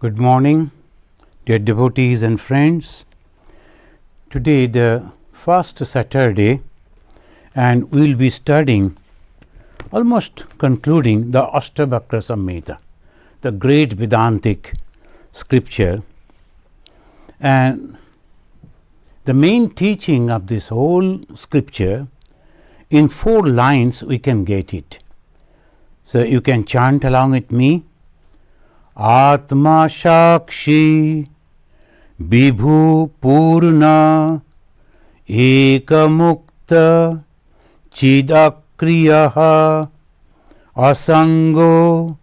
Good morning, dear devotees and friends. Today the first Saturday, and we will be studying, almost concluding, the Astavakra Samhita, the great Vedantic scripture. And the main teaching of this whole scripture, in 4 lines we can get it. So you can chant along with me. Atma Shakshi Vibhu Purna Ekamukta Chidakriyaha Asango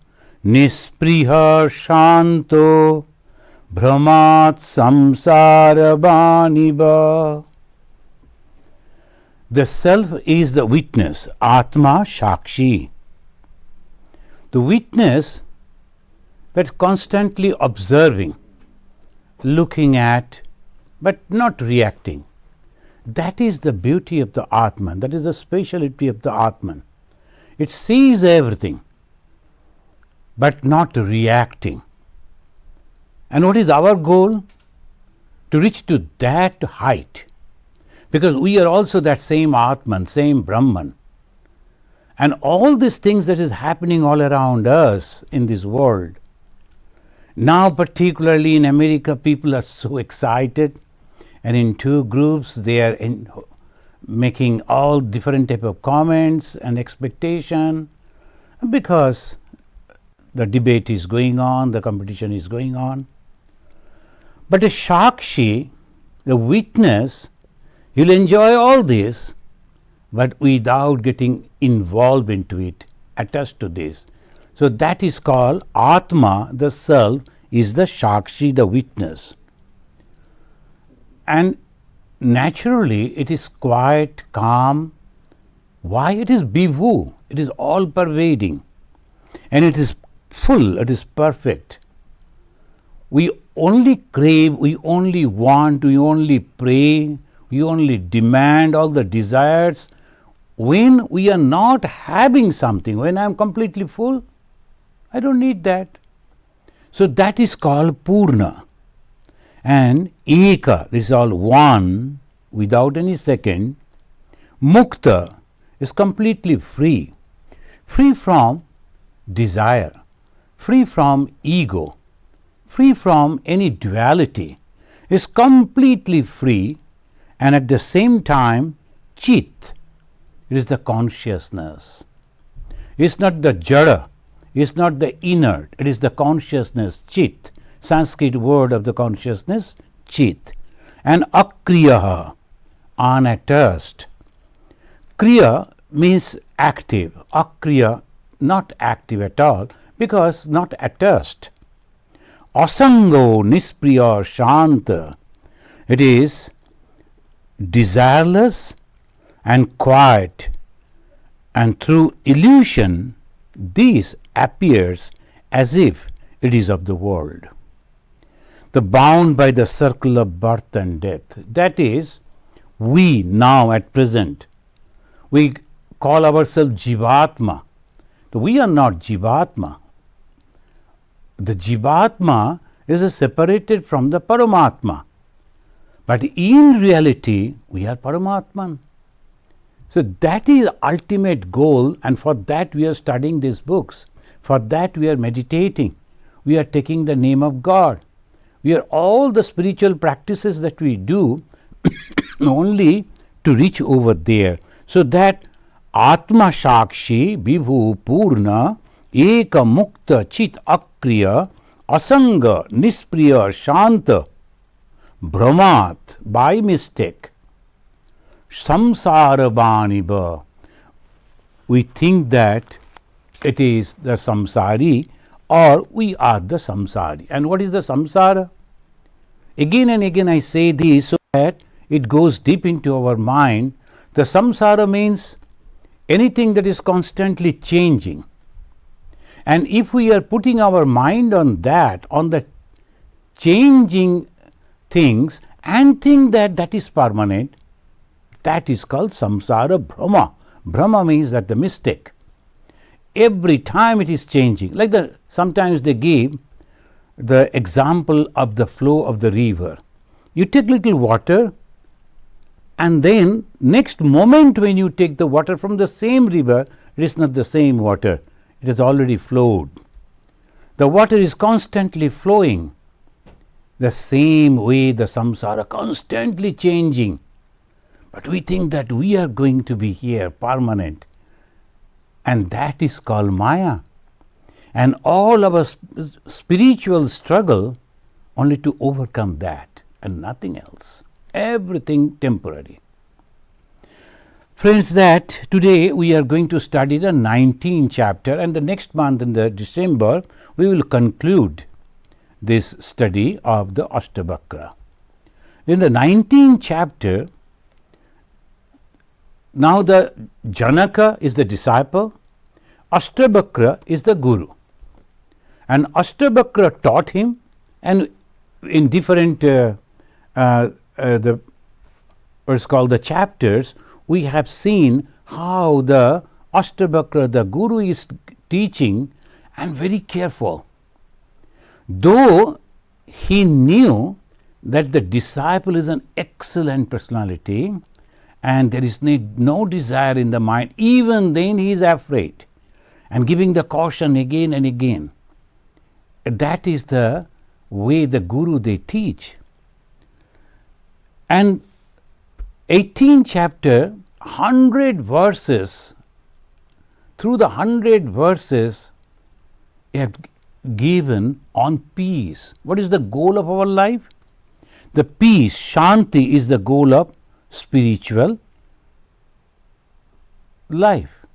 Nispriha Shanto Brahmat Samsara Baniba. The self is the witness, Atma Shakshi. The witness that constantly observing, looking at, but not reacting. That is the beauty of the Atman, that is the speciality of the Atman. It sees everything, but not reacting. And what is our goal? To reach to that height, because we are also that same Atman, same Brahman. And all these things that is happening all around us in this world, now particularly in America, people are so excited, and in 2 groups they are making all different type of comments and expectation, because the debate is going on, the competition is going on. But a Shakshi, the witness, he'll enjoy all this, but without getting involved into it, attached to this. So that is called Atma, the self, is the Shakshi, the witness. And naturally it is quiet, calm. Why? It is Vibhu, it is all pervading, and it is full, it is perfect. We only crave, we only want, we only pray, we only demand all the desires when we are not having something. When I am completely full, I don't need that. So that is called Purna. And Eka, this is all one, without any second. Mukta is completely free, free from desire, free from ego, free from any duality, is completely free, and at the same time Chit, it is the consciousness. It is not the Jada, it is not the inert, it is the consciousness, Chit, Sanskrit word of the consciousness, Chit. And Akriyaha, unattached. Kriya means active, Akriya not active at all, because not attached. Asango Nispriya Shanta, it is desireless and quiet, and through illusion this appears as if it is of the world. The bound by the circle of birth and death, that is, we now at present, we call ourselves Jivatma. We are not Jivatma. The Jivatma is separated from the Paramatma, but in reality we are Paramatman. So that is ultimate goal, and for that we are studying these books. For that we are meditating. We are taking the name of God. We are all the spiritual practices that we do only to reach over there. So that Atma Shakshi Vibhu Purna Eka Mukta Chit Akriya Asanga Nispriya Shanta Brahmat, by mistake, Samsara Baniba, we think that it is the samsari, or we are the samsari. And what is the samsara? Again and again I say this so that it goes deep into our mind. The samsara means anything that is constantly changing. And if we are putting our mind on that, on the changing things, and think that that is permanent, that is called samsara brahma. Brahma means that the mistake. Every time it is changing. Like sometimes they give the example of the flow of the river. You take little water, and then next moment when you take the water from the same river, it is not the same water, it has already flowed. The water is constantly flowing. The same way the samsara constantly changing. But we think that we are going to be here permanent, and that is called Maya. And all our spiritual struggle only to overcome that and nothing else. Everything temporary. Friends, that today we are going to study the 19th chapter, and the next month in the December we will conclude this study of the Astavakra. In the 19th chapter, now the Janaka is the disciple, Astavakra is the guru. And Astavakra taught him, and in different what's called the chapters, we have seen how the Astavakra, the guru, is teaching and very careful. Though he knew that the disciple is an excellent personality and there is no desire in the mind, even then he is afraid and giving the caution again and again. That is the way the guru they teach. And 18th chapter, 100 verses, through the 100 verses have given on peace. What is the goal of our life? The peace, Shanti, is the goal of spiritual life.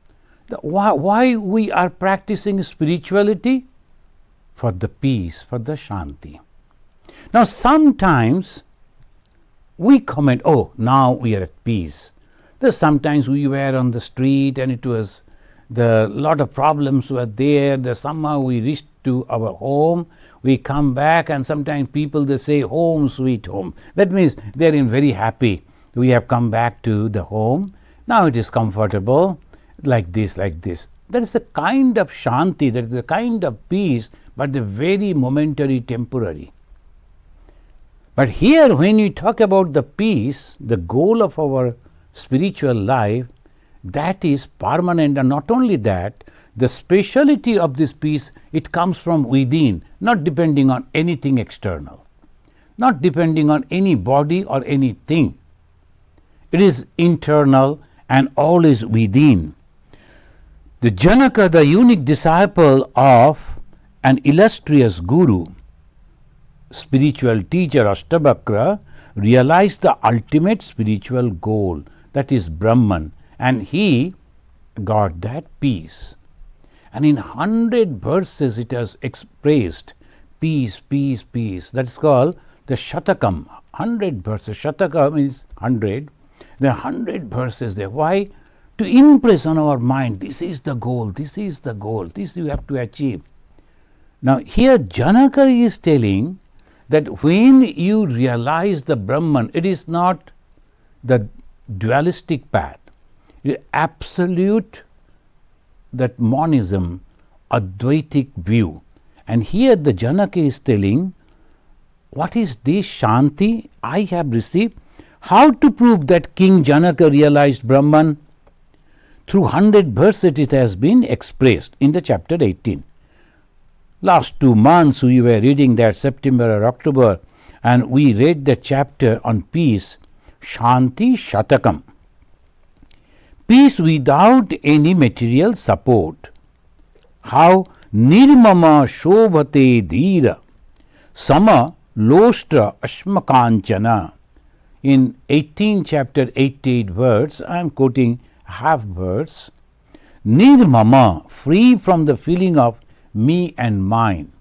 Why we are practicing spirituality? For the peace, for the Shanti. Now sometimes we comment, oh, now we are at peace. There's sometimes we were on the street and it was the lot of problems were there. Somehow we reached to our home, we come back, and sometimes people they say home sweet home. That means they are in very happy. We have come back to the home. Now it is comfortable, like this, like this. That is the kind of Shanti, that is the kind of peace, but the very momentary, temporary. But here when you talk about the peace, the goal of our spiritual life, that is permanent. And not only that, the speciality of this peace, it comes from within, not depending on anything external, not depending on any body or anything. It is internal and always within. The Janaka, the unique disciple of an illustrious guru, spiritual teacher Astavakra, realized the ultimate spiritual goal, that is Brahman, and he got that peace. And in 100 verses it has expressed peace, peace, peace. That is called the Shatakam. 100 verses. Shataka means 100. There are 100 verses there. Why? To impress on our mind, this is the goal, this is the goal, this you have to achieve. Now here Janaka is telling that when you realize the Brahman, it is not the dualistic path, it is absolute, that monism, Advaitic view. And here the Janaka is telling, what is this Shanti I have received? How to prove that King Janaka realized Brahman? Through 100 verses it has been expressed in the chapter 18. Last 2 months we were reading that, September or October, and we read the chapter on peace, Shanti Shatakam. Peace without any material support. How nirmama shobhate dhira sama lostra ashmakanchana. In 18 chapter 88 verse, I am quoting half verse. Nirmama, free from the feeling of me and mine.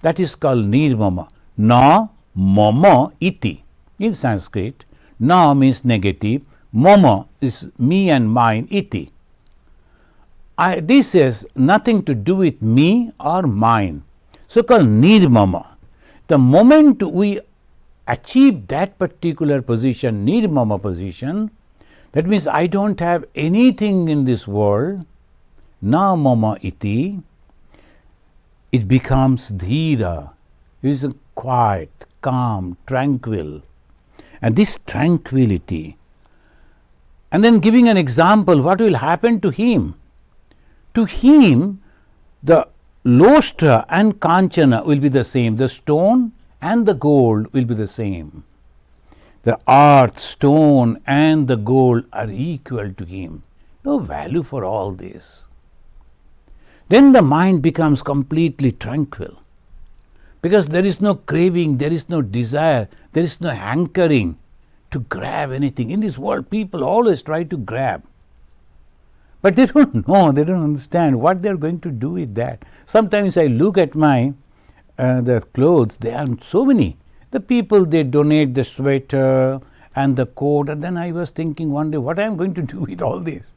That is called nirmama. Na mama iti. In Sanskrit, na means negative, mama is me and mine, iti. This has nothing to do with me or mine. So called nirmama. The moment we achieve that particular position, nirmama position, that means I don't have anything in this world, na mama iti, it becomes dhira, He is quiet, calm, tranquil. And this tranquility, and then giving an example, what will happen to him? To him, the Lostra and Kanchana will be the same. The stone and the gold will be the same. The earth, stone and the gold are equal to him. No value for all this. Then the mind becomes completely tranquil. Because there is no craving, there is no desire, there is no hankering to grab anything. In this world, people always try to grab. But they don't know, they don't understand what they are going to do with that. Sometimes I look at my the clothes, there are so many. The people, they donate the sweater and the coat, and then I was thinking one day, what I am going to do with all this?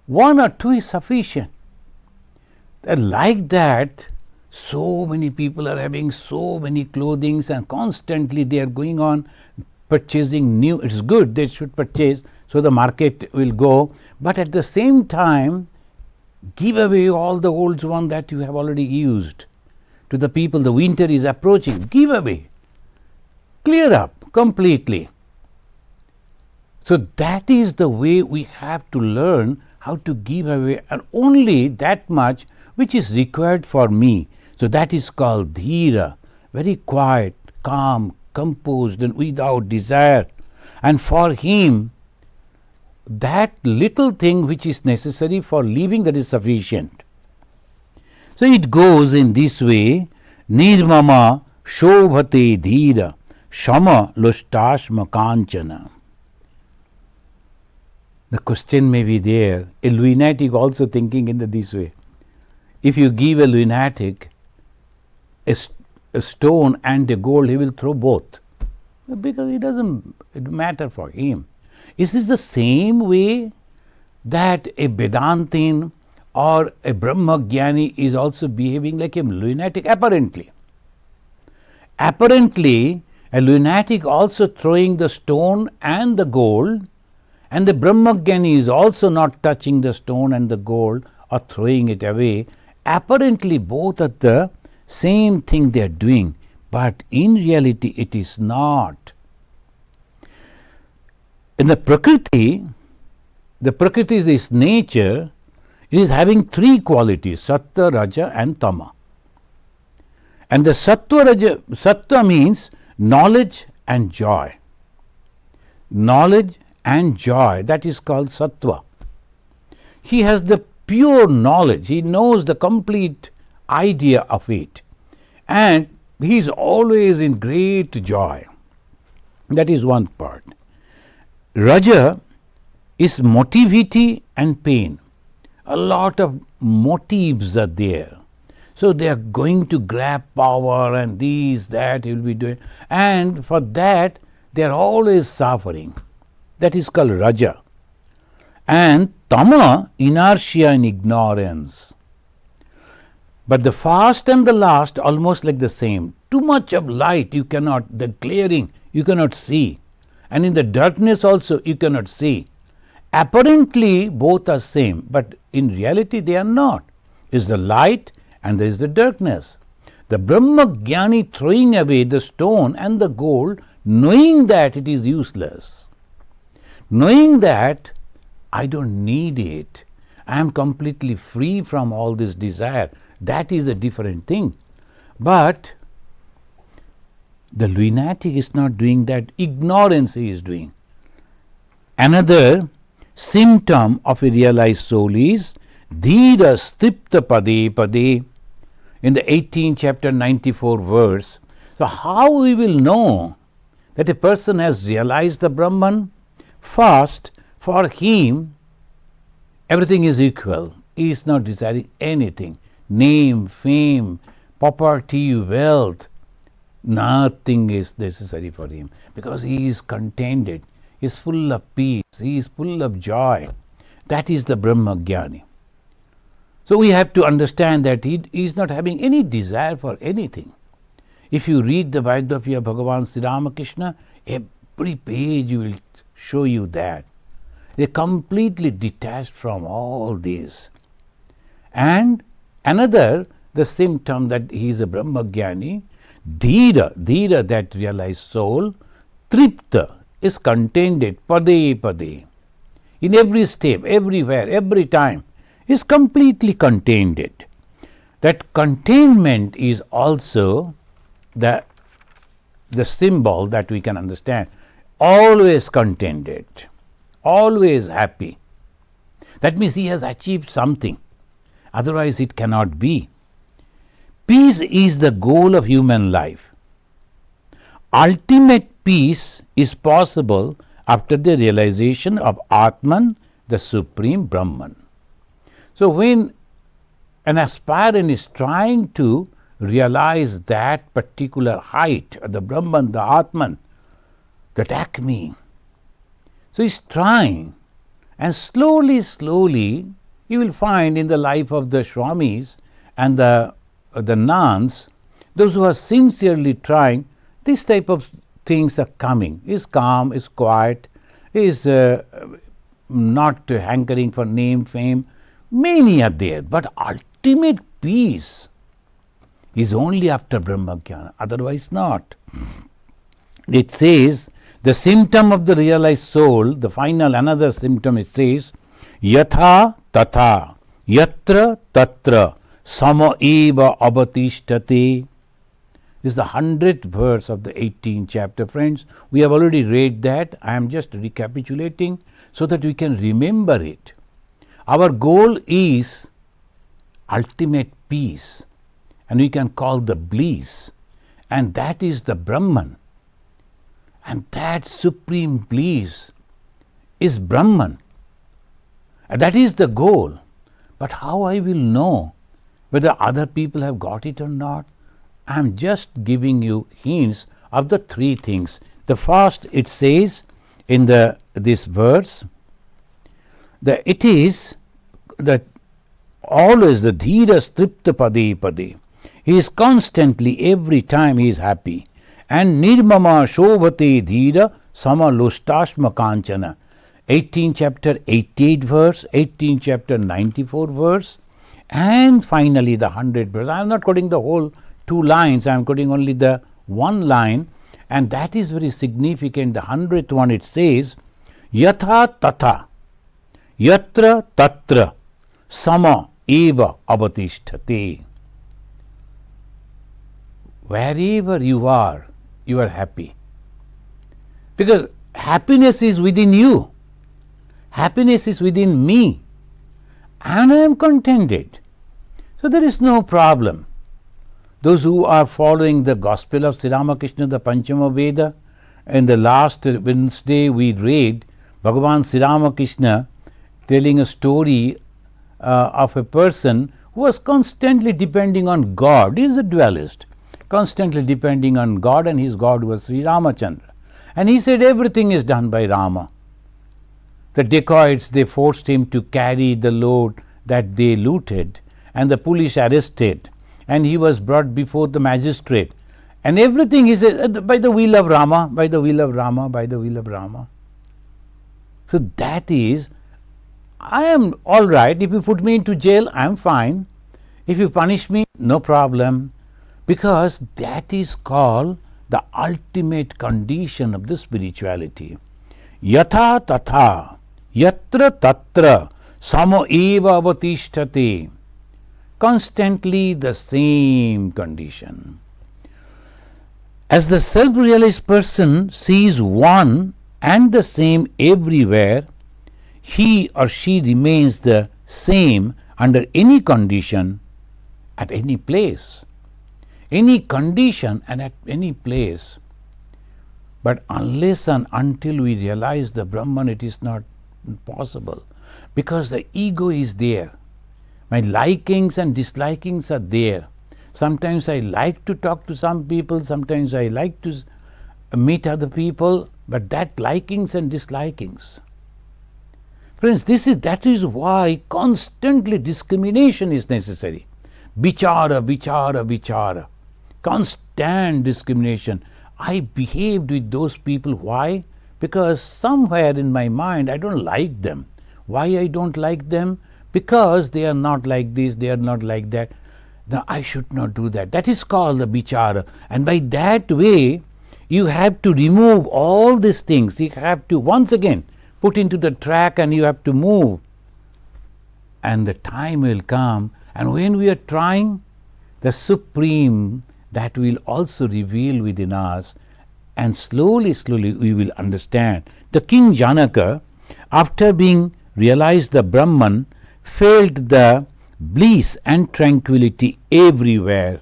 One or two is sufficient. Like that, so many people are having so many clothings, and constantly they are going on purchasing new. It's good, they should purchase, so the market will go. But at the same time, give away all the old one that you have already used. To the people, the winter is approaching, give away. Clear up completely. So that is the way we have to learn how to give away, and only that much which is required for me. So that is called dhira, very quiet, calm, composed and without desire. And for him, that little thing which is necessary for living, that is sufficient. So it goes in this way, nirmama shobhate dhira shama lushtashma kanchana. The question may be there, a lunatic also thinking in this way. If you give a lunatic a stone and a gold, he will throw both, because it doesn't matter for him. Is this the same way that a Vedantin or a Brahmagyani is also behaving like a lunatic? Apparently. Apparently, a lunatic also throwing the stone and the gold, and the Brahmagyani is also not touching the stone and the gold or throwing it away. Apparently, both are the same thing they are doing, but in reality, it is not. In the Prakriti is this nature, it is having three qualities, Sattva, Raja and Tama. And the Sattva means knowledge and joy. Knowledge and joy, that is called Sattva. He has the pure knowledge, he knows the complete idea of it, and he is always in great joy. That is one part. Raja is motivity and pain. A lot of motives are there. So they are going to grab power and this, that he will be doing. And for that, they are always suffering. That is called Raja. And Tama, inertia and ignorance. But the first and the last almost like the same. Too much of light, you cannot, the glaring, you cannot see. And in the darkness also, you cannot see. Apparently, both are same, but in reality, they are not. Is the light and there is the darkness. The Brahmagyani throwing away the stone and the gold, knowing that it is useless. Knowing that I don't need it, I am completely free from all this desire. That is a different thing. But the lunatic is not doing that, ignorance he is doing. Another symptom of a realized soul is dhira stipta pade pade, in the 18th chapter 94 verse. So how we will know that a person has realized the Brahman? First, for him everything is equal. He is not desiring anything. Name, fame, property, wealth, nothing is necessary for him, because he is contented, he is full of peace, he is full of joy. That is the Brahmagyani. So we have to understand that he is not having any desire for anything. If you read the biography of Bhagavan Sri Ramakrishna, every page will show you that. They are completely detached from all this. And another, the symptom that he is a Brahmagyani, Dhira, that realized soul, tripta, is contained pade. In every step, everywhere, every time, is completely contained. That containment is also the symbol that we can understand. Always contented, always happy. That means he has achieved something. Otherwise, it cannot be. Peace is the goal of human life. Ultimate peace is possible after the realization of Atman, the Supreme Brahman. So, when an aspirant is trying to realize that particular height, the Brahman, the Atman, that acme, so he's trying, and slowly, you will find in the life of the Swamis and the nuns, those who are sincerely trying, this type of things are coming. Is calm, is quiet, is not hankering for name, fame. Many are there, but ultimate peace is only after Brahmajnana, otherwise not. It says, the symptom of the realized soul, the final another symptom, it says, yatha tatha, yatra tatra, sama eva avatishtate. This is the 100th verse of the 18th chapter. Friends, we have already read that. I am just recapitulating so that we can remember it. Our goal is ultimate peace, and we can call the bliss, and that is the Brahman. And that supreme bliss is Brahman. And that is the goal. But how I will know whether other people have got it or not? I am just giving you hints of the three things. The first, it says in this verse, that it is that always the dhira stripta pade. He is constantly, every time he is happy. And nirmama shobhate dhira sama lushtashma kanchana. 18 chapter 88 verse, 18 chapter 94 verse, and finally the 100th verse. I am not quoting the whole 2 lines, I am quoting only the 1 line, and that is very significant. The 100th one, it says, yatha tatha, yatra tatra, sama eva avatishthate. Wherever you are happy. Because happiness is within you. Happiness is within me. And I am contented. So there is no problem. Those who are following the gospel of Sri Ramakrishna, the Panchama Veda, in the last Wednesday we read Bhagavan Sri Ramakrishna telling a story of a person who was constantly depending on God. He is a dualist, constantly depending on God, and his God was Sri Ramachandra. And he said everything is done by Rama. The dacoits, they forced him to carry the load that they looted, and the police arrested, and he was brought before the magistrate. And everything he said, by the will of Rama, by the will of Rama, by the will of Rama. So that is, I am all right. If you put me into jail, I am fine. If you punish me, no problem. Because that is called the ultimate condition of the spirituality. Yatha tatha, yatra tatra, samo eva avatishthate. Constantly the same condition. As the self-realized person sees one and the same everywhere, he or she remains the same under any condition, at any place. Any condition and at any place. But unless and until we realize the Brahman, it is not possible. Because the ego is there. My likings and dislikings are there. Sometimes I like to talk to some people, sometimes I like to meet other people, but that likings and dislikings. Friends, that is why constantly discrimination is necessary. Vichara, vichara, vichara. Constant discrimination. I behaved with those people. Why? Because somewhere in my mind I don't like them. Why I don't like them? Because they are not like this, they are not like that. No, I should not do that. That is called the bichara. And by that way, you have to remove all these things. You have to once again put into the track and you have to move. And the time will come, and when we are trying, the Supreme, that will also reveal within us, and slowly, slowly we will understand. The King Janaka, after being realized the Brahman, felt the bliss and tranquility everywhere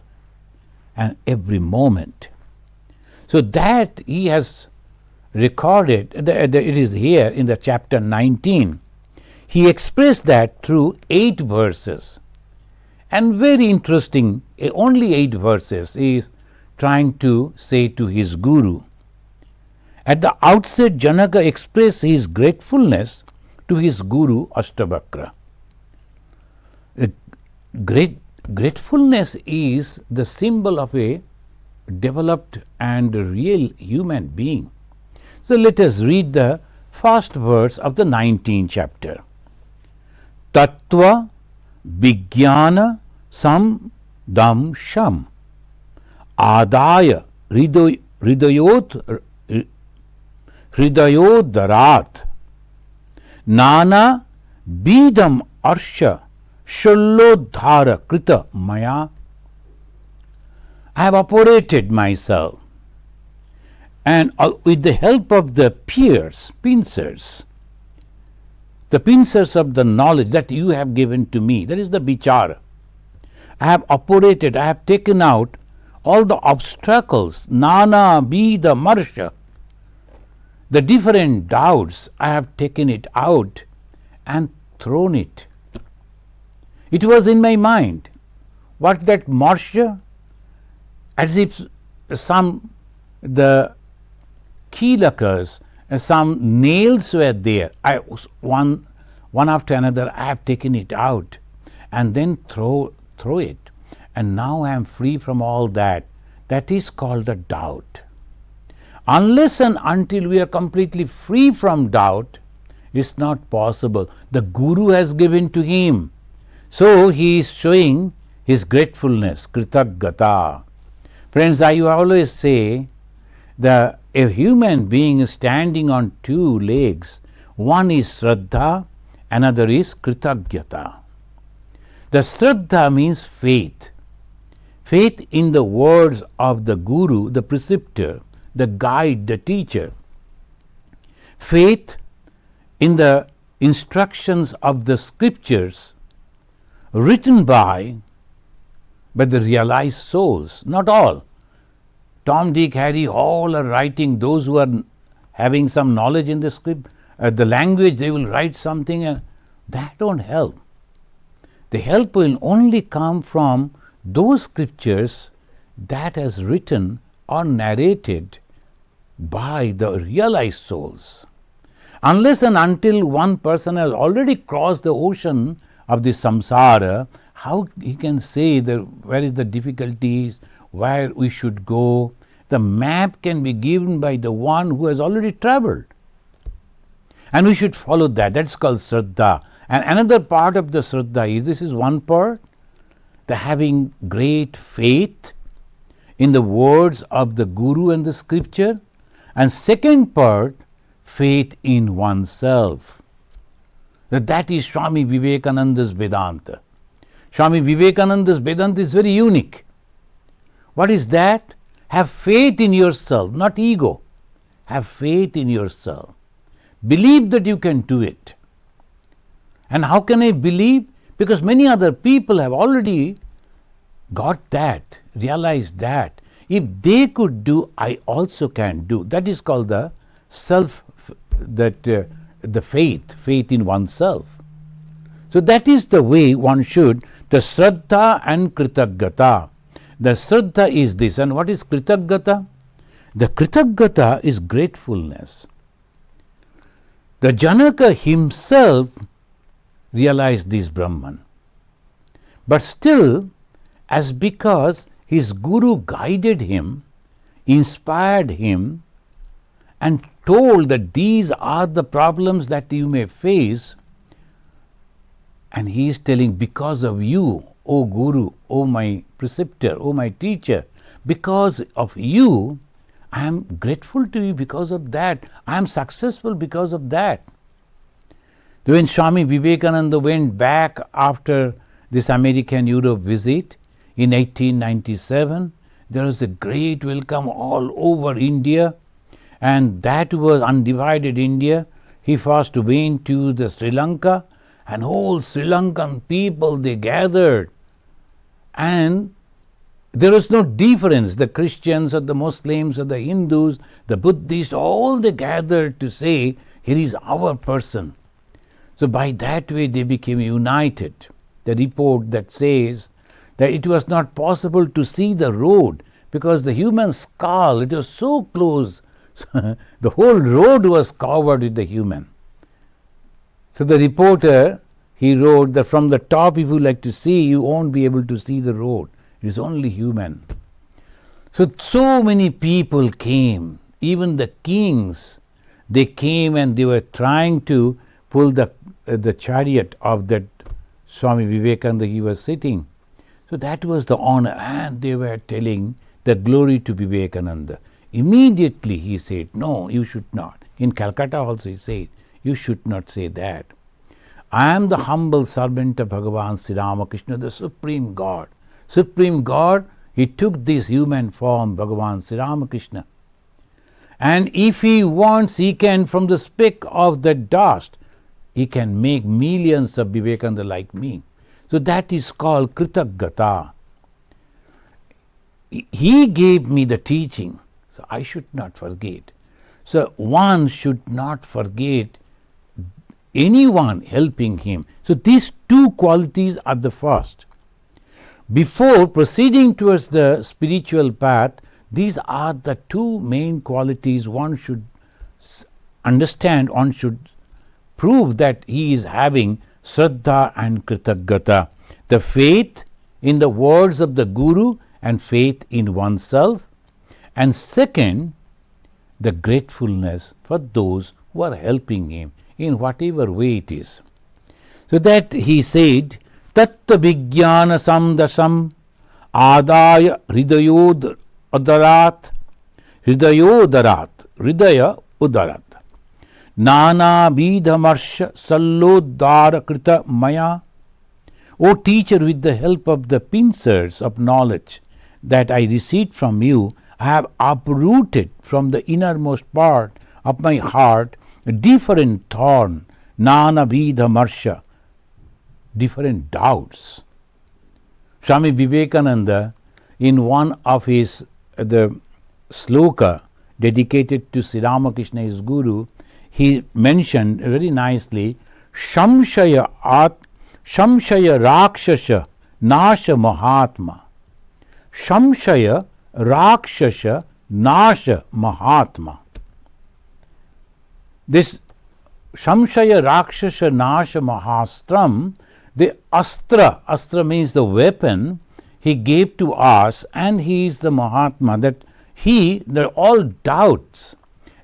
and every moment. So that he has recorded, it is here in the chapter 19. He expressed that through 8 verses. And very interesting, only 8 verses he is trying to say to his Guru. At the outset, Janaka expressed his gratefulness to his Guru Astavakra. Gratefulness is the symbol of a developed and real human being. So let us read the first verse of the 19th chapter. Tattva Vijnana Samdam Sham Adaya Hridayodarat Nana Bidam Arsha Shullodhara Krita Maya. I have operated myself, and with the help of the pincers, the pincers of the knowledge that you have given to me, that is the bichara. I have operated, I have taken out all the obstacles, nana bida marsha, the different doubts, I have taken it out and thrown it. It was in my mind. What that marsha? As if the kilakas, some nails were there. One after another, I have taken it out and then throw it. And now I am free from all that. That is called the doubt. Unless and until we are completely free from doubt, it's not possible. The Guru has given to him. So he is showing his gratefulness, kritagata. Friends, I always say that a human being is standing on 2 legs. One is Shraddha, another is Kritagyata. The Shraddha means faith. Faith in the words of the Guru, the preceptor, the guide, the teacher. Faith in the instructions of the scriptures written by the realized souls, not all. Tom, Dick, Harry, all are writing. Those who are having some knowledge in the script, the language, they will write something, and that don't help. The help will only come from those scriptures that is written or narrated by the realized souls. Unless and until one person has already crossed the ocean of the samsara, how he can say where is the difficulties, where we should go? The map can be given by the one who has already travelled. And we should follow that. That's called Shraddha. And another part of the Shraddha this is one part, the having great faith in the words of the Guru and the scripture. And second part, faith in oneself. That is Swami Vivekananda's Vedanta. Swami Vivekananda's Vedanta is very unique. What is that? Have faith in yourself, not ego. Have faith in yourself. Believe that you can do it. And how can I believe? Because many other people have already got that, realized that. If they could do, I also can do. That is called the the faith in oneself. So that is the way one should, the Shraddha and Kritagata. The Shraddha is this, and what is Kritagata? The Kritagata is gratefulness. The Janaka himself realized this Brahman. But still, as because his Guru guided him, inspired him, and told that these are the problems that you may face, and he is telling, because of you, O Guru, O my preceptor, O my teacher, because of you, I am grateful to you because of that. I am successful because of that. When Swami Vivekananda went back after this American Europe visit in 1897, there was a great welcome all over India, and that was undivided India. He first went to the Sri Lanka, and whole Sri Lankan people, they gathered, and there was no difference, the Christians or the Muslims or the Hindus, the Buddhists, all they gathered to say, here is our person. So by that way they became united. The report that says that it was not possible to see the road because the human skull, it was so close, the whole road was covered with the human. So the reporter, he wrote that from the top, if you like to see, you won't be able to see the road. It is only human. So many people came, even the kings, they came and they were trying to pull the chariot of that Swami Vivekananda he was sitting. So that was the honor, and they were telling the glory to Vivekananda. Immediately he said, no, you should not. In Calcutta also he said, you should not say that. I am the humble servant of Bhagavan Sri Ramakrishna, the Supreme God. Supreme God, he took this human form, Bhagavan Sri Ramakrishna. And if he wants, he can, from the speck of the dust, he can make millions of Vivekananda like me. So that is called Kritagata. He gave me the teaching, so I should not forget. So one should not forget anyone helping him. So these two qualities are the first. Before proceeding towards the spiritual path, these are the two main qualities one should understand, one should prove that he is having Shraddha and Kritagata. The faith in the words of the Guru and faith in oneself. And second, the gratefulness for those who are helping him in whatever way it is. So that he said, Tattva Vijnana Samdasam Adaya Hridayod Udarat Hridaya Udarat Nana Vidhamarsha Sallodara Krita Maya. O teacher, with the help of the pincers of knowledge that I received from you, I have uprooted from the innermost part of my heart a different thorn, Nana Vidhamarsha, different doubts. Swami Vivekananda, in one of his the sloka dedicated to Sri Ramakrishna, his Guru, he mentioned very nicely, Shamshaya Rakshasha Nasha Mahatma. Shamshaya Rakshasha Nasha Mahatma. This Shamshaya Rakshasha Nasha Mahastram, the astra means the weapon, he gave to us, and he is the Mahatma, that they're all doubts.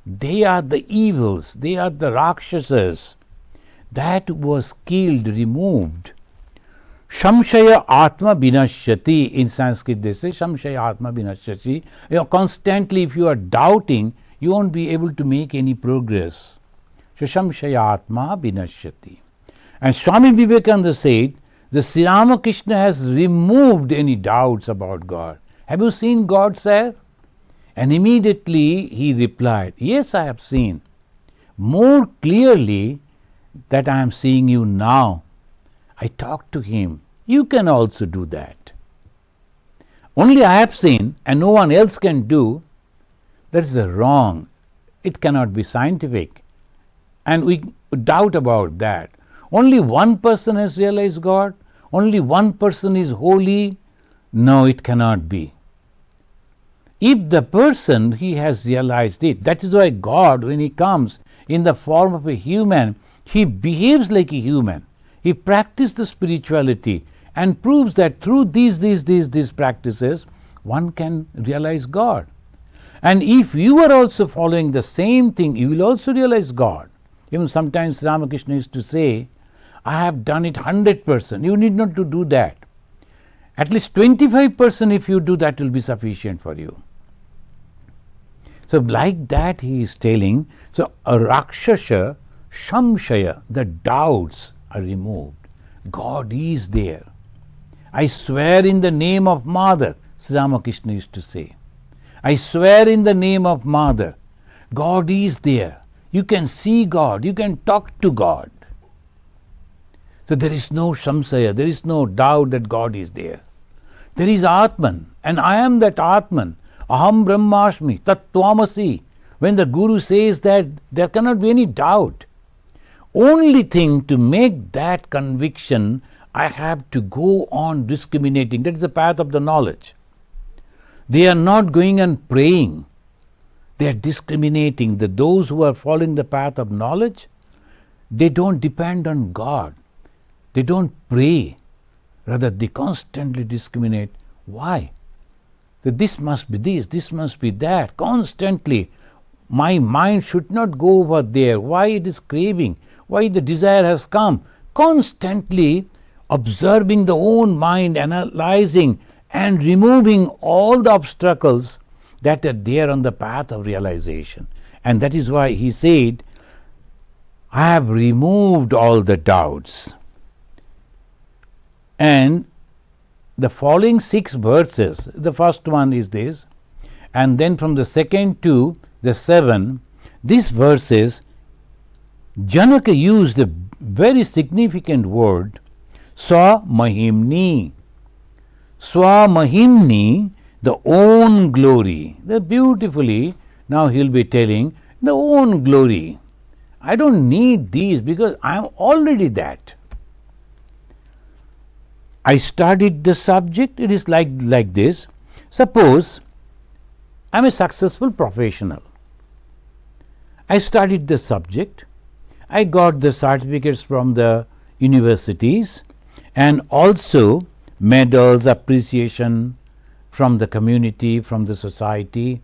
They are the evils, they are the Rakshasas. That was killed, removed. Shamshaya Atma Vinashyati. In Sanskrit they say Shamshaya Atma Vinashyati. Constantly if you are doubting, you won't be able to make any progress. So Shamshaya Atma Vinashyati. And Swami Vivekananda said, the Sri Ramakrishna has removed any doubts about God. Have you seen God, sir? And immediately he replied, yes, I have seen. More clearly that I am seeing you now. I talked to him. You can also do that. Only I have seen and no one else can do. That is wrong. It cannot be scientific. And we doubt about that. Only one person has realized God. Only one person is holy. No, it cannot be. If the person, he has realized it, that is why God, when he comes in the form of a human, he behaves like a human. He practices the spirituality and proves that through these practices, one can realize God. And if you are also following the same thing, you will also realize God. Even sometimes Ramakrishna used to say, I have done it 100%. You need not to do that. At least 25% if you do, that will be sufficient for you. So like that he is telling, so a Rakshasa, Samshaya, the doubts are removed. God is there. I swear in the name of Mother, Sri Ramakrishna used to say. I swear in the name of Mother, God is there. You can see God, you can talk to God. So there is no samsaya, there is no doubt that God is there. There is Atman, and I am that Atman. Aham Brahmasmi, Tattvamasi. When the Guru says that, there cannot be any doubt. Only thing to make that conviction, I have to go on discriminating. That is the path of the knowledge. They are not going and praying. They are discriminating. Those who are following the path of knowledge, they don't depend on God. They don't pray. Rather, they constantly discriminate. Why? That this must be this must be that. Constantly. My mind should not go over there. Why it is craving? Why the desire has come? Constantly observing the own mind, analyzing and removing all the obstacles that are there on the path of realization. And that is why he said, I have removed all the doubts. And the following 6 verses, the first one is this, and then from the second to the 7, these verses, Janaka used a very significant word, Swamahimni. Swamahimni, the own glory. That beautifully, now he'll be telling, the own glory. I don't need these because I am already that. I studied the subject, it is like this. Suppose I am a successful professional. I studied the subject, I got the certificates from the universities and also medals, appreciation from the community, from the society.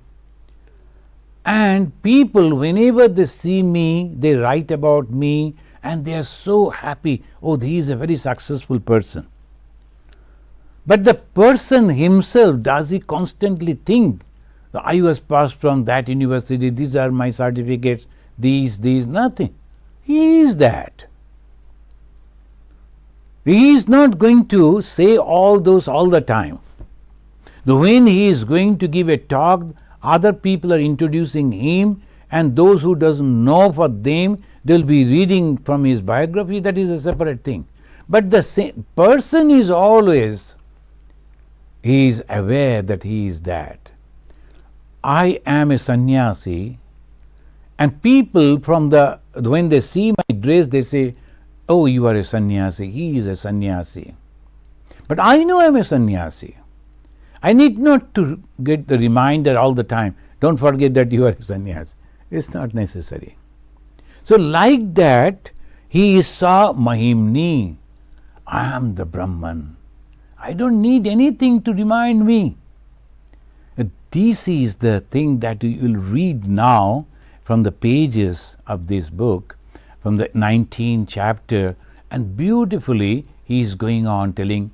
And people, whenever they see me, they write about me and they are so happy. Oh, he is a very successful person. But the person himself, does he constantly think, I was passed from that university, these are my certificates, these, nothing. He is that. He is not going to say all those all the time. When he is going to give a talk, other people are introducing him, and those who doesn't know for them, they will be reading from his biography, that is a separate thing. But the same person is always, he is aware that he is that. I am a sannyasi, and people when they see my dress, they say, oh, you are a sannyasi, he is a sannyasi. But I know I am a sannyasi. I need not to get the reminder all the time, don't forget that you are a sannyasi. It's not necessary. So like that, he saw Mahimni, I am the Brahman. I don't need anything to remind me. This is the thing that you will read now from the pages of this book, from the 19th chapter, and beautifully he is going on telling,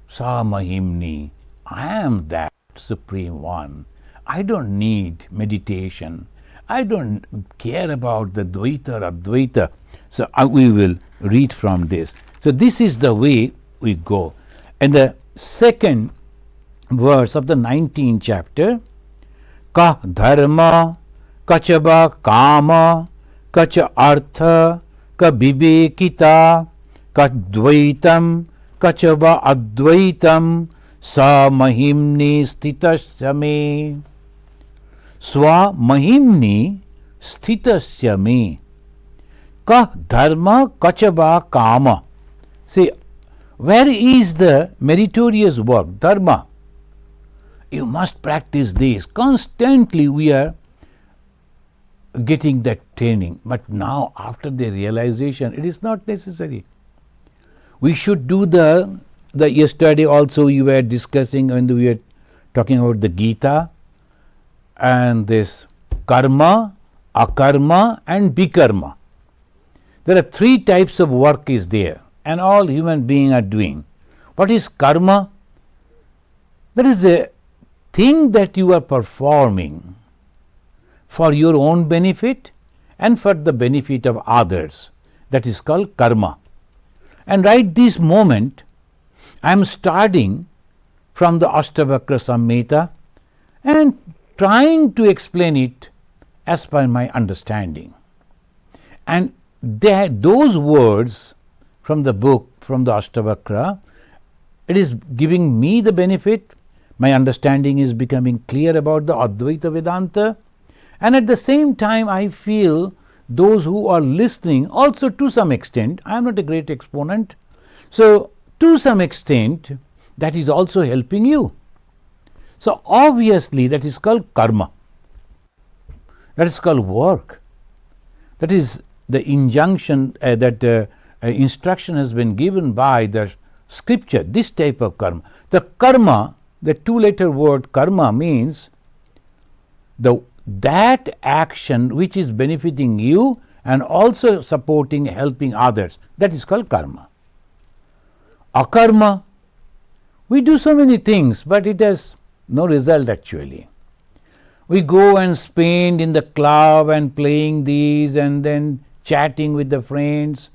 Samahimni, I am that Supreme One. I don't need meditation. I don't care about the Dvaita or Advaita. So we will read from this. So this is the way we go. And the second verse of the 19th chapter, Ka dharma, kachaba kama, kacha artha, ka vivekita, ka dvaitam, kachaba advaitam, sa mahimni sthitasya me. Swa mahimni sthitasya me. Ka dharma, kachaba kama. See, where is the meritorious work? Dharma. You must practice this. Constantly we are getting that training. But now after the realization, it is not necessary. We should do the yesterday also you were discussing when we were talking about the Gita and this karma, akarma and bikarma. There are 3 types of work is there and all human beings are doing. What is karma? There is a thing that you are performing for your own benefit and for the benefit of others. That is called karma. And right this moment, I am starting from the Astavakra Samhita and trying to explain it as per my understanding. And those words from the book, from the Astavakra, it is giving me the benefit. My understanding is becoming clear about the Advaita Vedanta, and at the same time I feel those who are listening also, to some extent, I am not a great exponent, so to some extent that is also helping you. So obviously that is called karma, that is called work, that is the injunction, that instruction has been given by the scripture, this type of karma. The karma, the two-letter word karma, means that action which is benefiting you and also supporting, helping others, that is called karma. Akarma, we do so many things, but it has no result actually. We go and spend in the club and playing these and then chatting with the friends,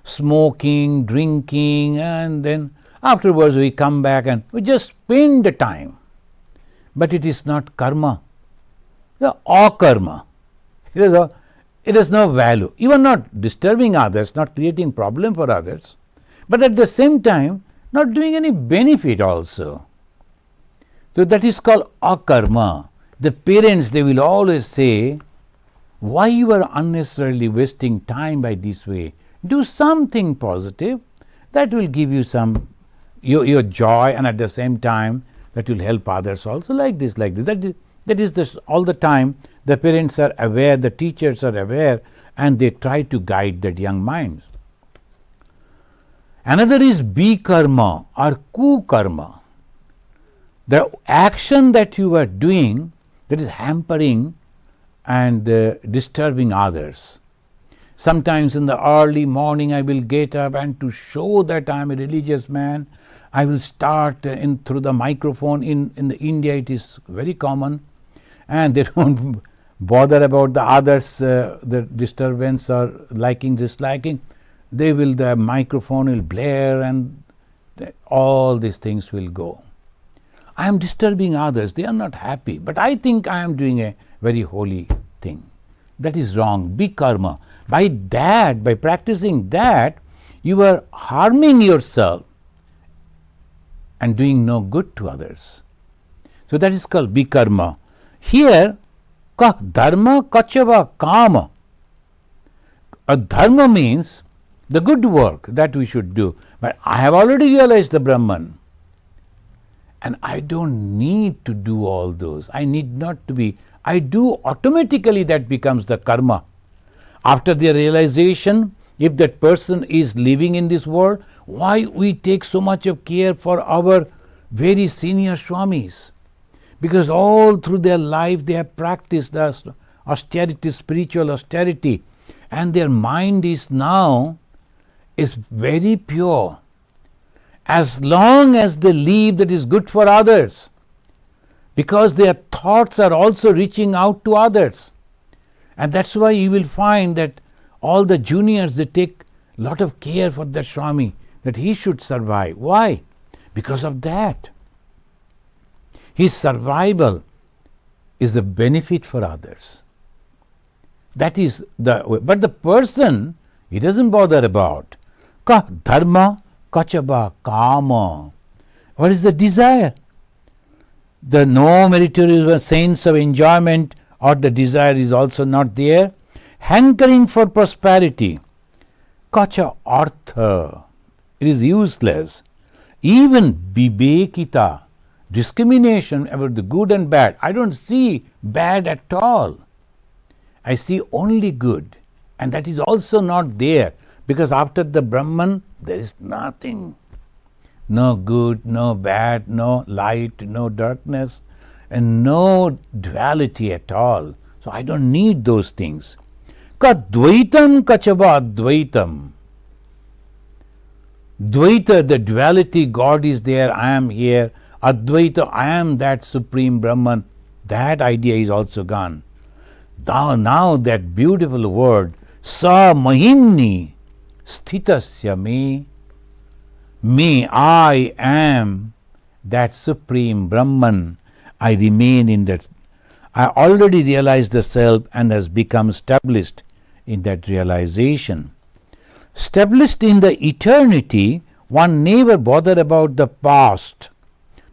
smoking, drinking, and then afterwards we come back and we just spend the time. But it is not karma. The akarma. It has no value. You are not disturbing others, not creating problem for others, but at the same time not doing any benefit also. So that is called akarma. The parents, they will always say, why you are unnecessarily wasting time by this way? Do something positive that will give you some your joy, and at the same time that will help others also, like this. That is this all the time. The parents are aware, the teachers are aware, and they try to guide that young minds. Another is bikarma or kukarma. The action that you are doing that is hampering and disturbing others. Sometimes in the early morning I will get up, and to show that I am a religious man, I will start through the microphone. In the India it is very common, and they don't bother about the others, the disturbance or liking, disliking. The microphone will blare and all these things will go. I am disturbing others, they are not happy, but I think I am doing a very holy thing. That is wrong, big karma. By practicing that, you are harming yourself and doing no good to others. So that is called bikarma. Here, dharma kachava kama. A dharma means the good work that we should do. But I have already realized the Brahman, and I don't need to do all those. I need not to be. I do automatically, that becomes the karma. After the realization, if that person is living in this world, why we take so much of care for our very senior Swamis? Because all through their life they have practiced the austerity, spiritual austerity, and their mind is very pure. As long as they live, that is good for others, because their thoughts are also reaching out to others. And that's why you will find that all the juniors, they take a lot of care for that Swami, that he should survive. Why? Because of that. His survival is the benefit for others. That is but the person, he doesn't bother about. Dharma kachaba kama. What is the desire? The no meritorious sense of enjoyment or the desire is also not there. Hankering for prosperity. Kacha artha. It is useless. Even vivekita, discrimination about the good and bad. I don't see bad at all. I see only good. And that is also not there, because after the Brahman there is nothing. No good, no bad, no light, no darkness, and no duality at all. So I don't need those things. Kadvaitam kachava advaitam. Dvaita, the duality, God is there, I am here, Advaita, I am that Supreme Brahman, that idea is also gone. Now that beautiful word, Sa Mahimni Sthitasya me, I am that Supreme Brahman. I remain in that. I already realized the self and has become established in that realization. Established in the eternity, one never bother about the past.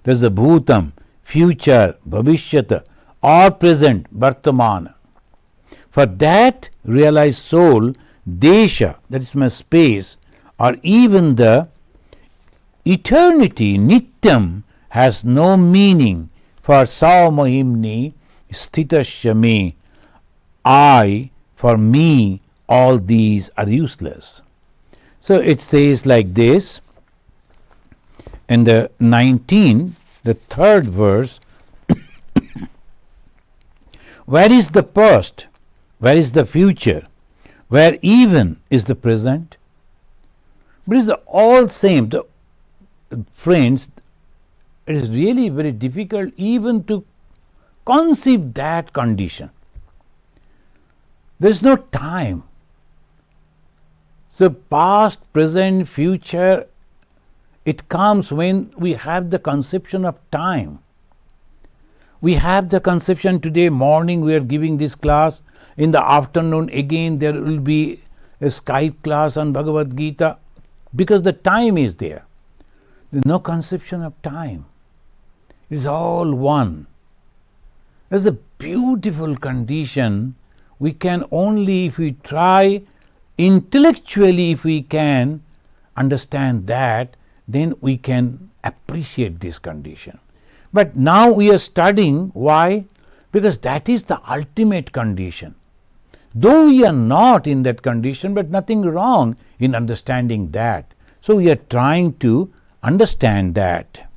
There's the bhutam, future, bhavishyata, or present, vartamana. For that realized soul, desha, that is my space, or even the eternity, nityam, has no meaning. For Saumahimni Sthitasya, I, for me, all these are useless. So it says like this in the 19, the third verse. Where is the past? Where is the future? Where even is the present? But it's all same. Friends, it is really very difficult even to conceive that condition. There is no time. So past, present, future, it comes when we have the conception of time. We have the conception today morning we are giving this class, in the afternoon again there will be a Skype class on Bhagavad Gita, because the time is there. There is no conception of time. It is all one. There is a beautiful condition. We can only, if we try intellectually, if we can understand that, then we can appreciate this condition. But now we are studying. Why? Because that is the ultimate condition. Though we are not in that condition, but nothing wrong in understanding that. So we are trying to understand that.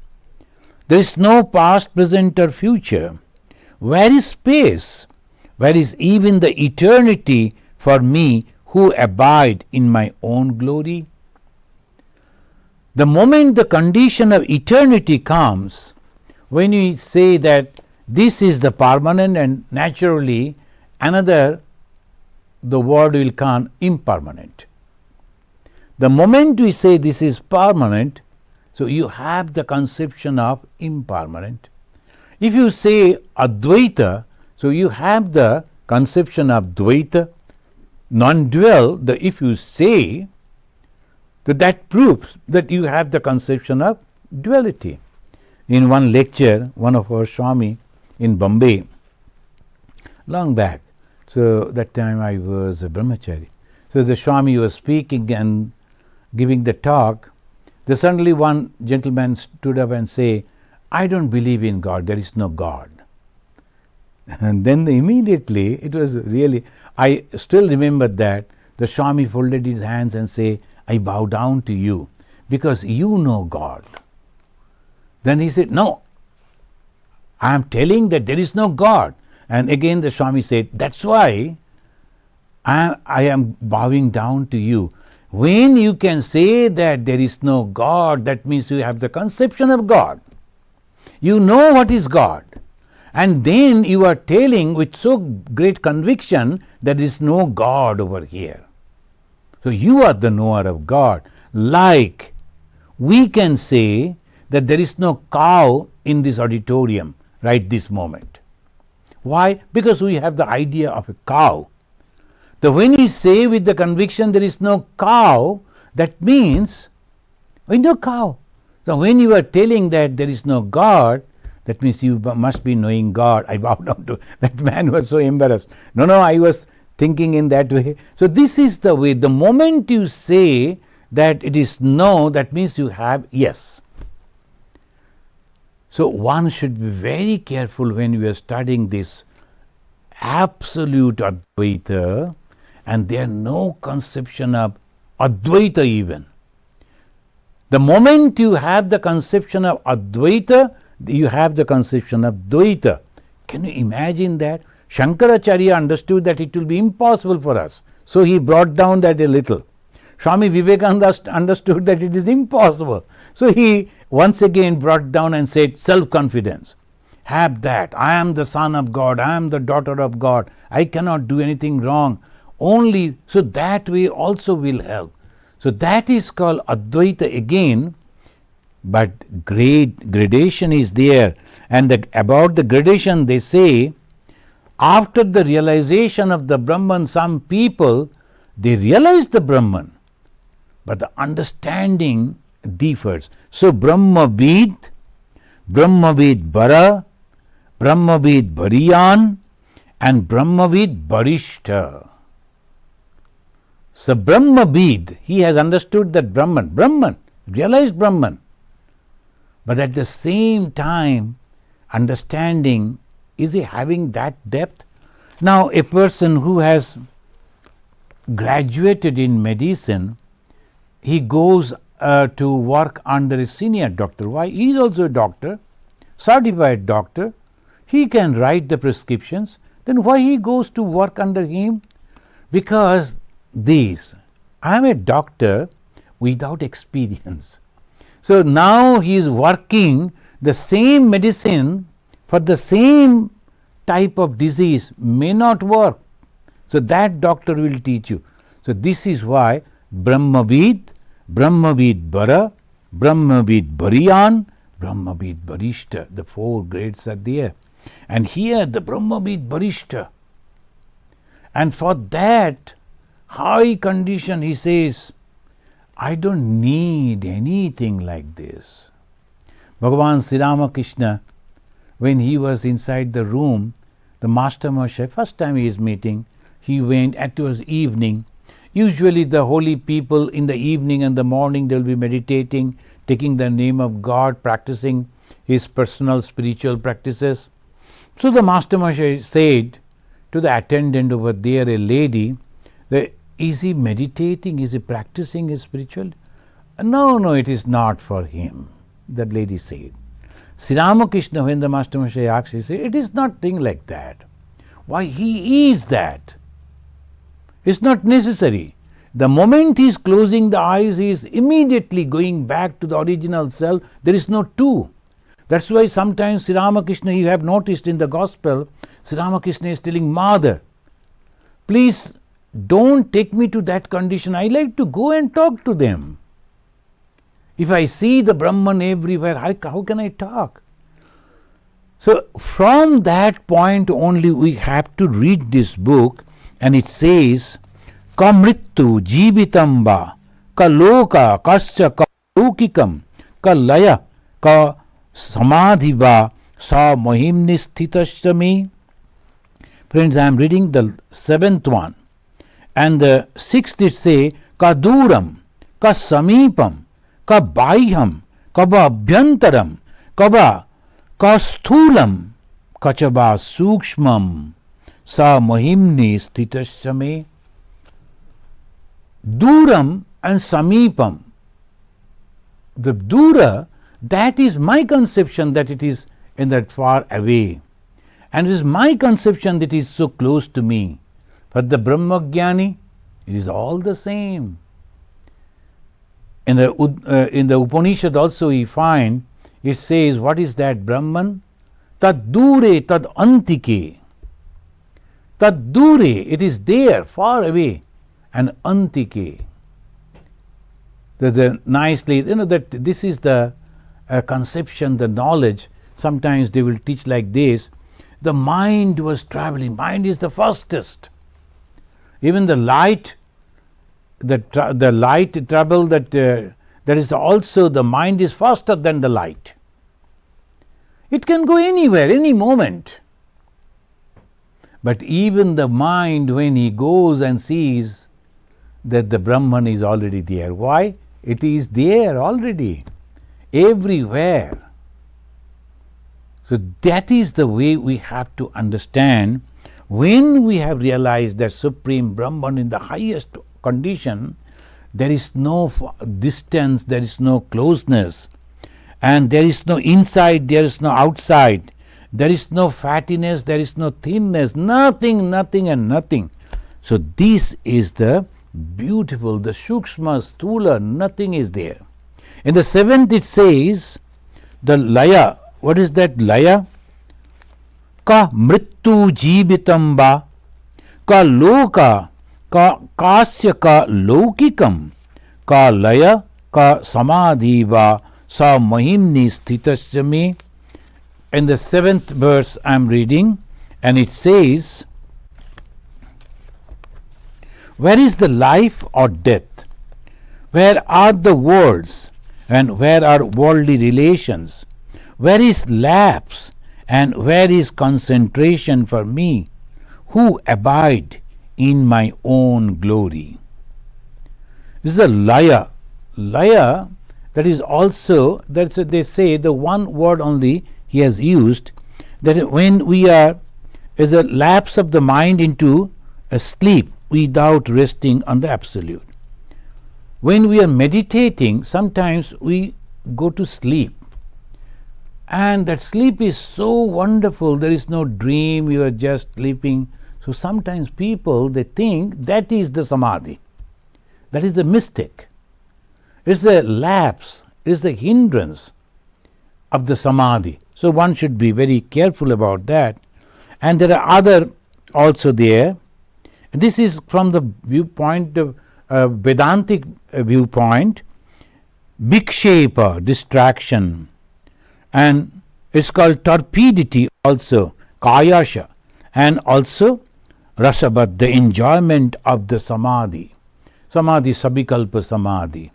There is no past, present, or future. Where is space? Where is even the eternity for me who abide in my own glory? The moment the condition of eternity comes, when we say that this is the permanent, and naturally another, the word will come impermanent. The moment we say this is permanent, so you have the conception of impermanent. If you say Advaita, so you have the conception of Dvaita, non-dual. If you say, that proves that you have the conception of duality. In one lecture, one of our Swami in Bombay, long back, so that time I was a brahmachari. So the Swami was speaking and giving the talk. Then suddenly one gentleman stood up and say, I don't believe in God, there is no God. And then immediately, it was really, I still remember that, the Swami folded his hands and say, I bow down to you, because you know God. Then he said, no, I am telling that there is no God. And again the Swami said, that's why I am bowing down to you. When you can say that there is no God, that means you have the conception of God. You know what is God. And then you are telling with so great conviction that there is no God over here. So you are the knower of God. Like we can say that there is no cow in this auditorium right this moment. Why? Because we have the idea of a cow. So when we say with the conviction there is no cow, that means we know cow. So when you are telling that there is no God, that means you must be knowing God. I bow down to that man was so embarrassed. No, I was thinking in that way. So this is the way. The moment you say that it is no, that means you have yes. So one should be very careful when we are studying this absolute Advaita, and there no conception of Advaita even. The moment you have the conception of Advaita, you have the conception of Dvaita. Can you imagine that? Shankaracharya understood that it will be impossible for us. So he brought down that a little. Swami Vivekananda understood that it is impossible. So he once again brought down and said, self-confidence. Have that. I am the son of God. I am the daughter of God. I cannot do anything wrong. Only so that way also will help. So that is called Advaita again, but gradation is there. And about the gradation they say, after the realization of the Brahman, some people, they realize the Brahman, but the understanding differs. So Brahmavid, Brahmavid Bara, Brahmavid Bariyan, and Brahmavid Barishta. So Brahmavid, he has understood that Brahman, realized Brahman, but at the same time, understanding, is he having that depth? Now, a person who has graduated in medicine, he goes to work under a senior doctor. Why? He is also a doctor, certified doctor. He can write the prescriptions. Then why he goes to work under him? Because I am a doctor without experience. So now he is working the same medicine for the same type of disease may not work. So that doctor will teach you. So this is why Brahmavid, Brahmavid Bara, Brahmavid Bariyan, Brahmavid Barishta, the 4 grades are there. And here the Brahmavid Barishta. And for that high condition, he says, I don't need anything like this. Bhagavan Sri Ramakrishna, when he was inside the room, the Master Moshe, first time he is meeting, he went, and it was evening. Usually the holy people in the evening and the morning they will be meditating, taking the name of God, practicing his personal spiritual practices. So the Master Moshe said to the attendant over there, a lady, is he meditating? Is he practicing his spiritual? No, it is not for him, that lady said. Sri Ramakrishna, when the Master Moshe asked, he said, it is not thing like that. Why, he is that. It's not necessary. The moment he is closing the eyes, he is immediately going back to the original self. There is no two. That's why sometimes Sri Ramakrishna, you have noticed in the gospel, Sri Ramakrishna is telling Mother, please don't take me to that condition. I like to go and talk to them. If I see the Brahman everywhere, how can I talk? So from that point only we have to read this book, and it says, Ka mrittu jivitam va, ka loka kascha ka lokikam, ka laya ka samadhi va, sa mohimni sthitasya me. Friends, I am reading the 7th one. And the 6th it say, Ka duram, ka samipam, ka bahyam, ka va abhyantaram, ka sthulam, kachaba sukshmam, sa mohimni sthitasya me. Duram and samipam. The dura, that is my conception that it is in that far away. And it is my conception that it is so close to me. For the Brahmagyani, it is all the same. In the Upanishad also we find, it says, what is that Brahman? Tad dure tad antike. Tad dure, it is there, far away, and antike. Nicely, that this is the conception, the knowledge. Sometimes they will teach like this. The mind was traveling. Mind is the fastest. Even the light, the light travel, that is also, the mind is faster than the light. It can go anywhere, any moment. But even the mind, when he goes and sees that the Brahman is already there. Why? It is there already, everywhere. So that is the way we have to understand. When we have realized that Supreme Brahman in the highest condition, there is no distance, there is no closeness, and there is no inside, there is no outside, there is no fattiness, there is no thinness, nothing and nothing. So this is the beautiful, the Sukshma, Sthula, nothing is there. In the 7th it says, the laya, what is that laya? Ka mrittu jeevitam va, ka loka, ka kasya ka lokikam, ka laya, ka samadhi va, sa mahimni sthitasya me. In the 7th verse I am reading, and it says, where is the life or death? Where are the worlds, and where are worldly relations? Where is lapse, and where is concentration for me, who abide in my own glory? This is a laya. Laya, that is also, that's a, they say the one word only he has used, that when we are, is a lapse of the mind into a sleep without resting on the absolute. When we are meditating, sometimes we go to sleep, and that sleep is so wonderful, there is no dream, you are just sleeping. So sometimes people, they think that is the samadhi. That is a mistake. It's a lapse, it's the hindrance of the samadhi. So one should be very careful about that. And there are other also there. This is from the viewpoint of Vedantic viewpoint, vikshepa, distraction, and it's called torpidity also, kayasha, and also rasabad, the enjoyment of the samadhi. Samadhi, sabikalpa samadhi.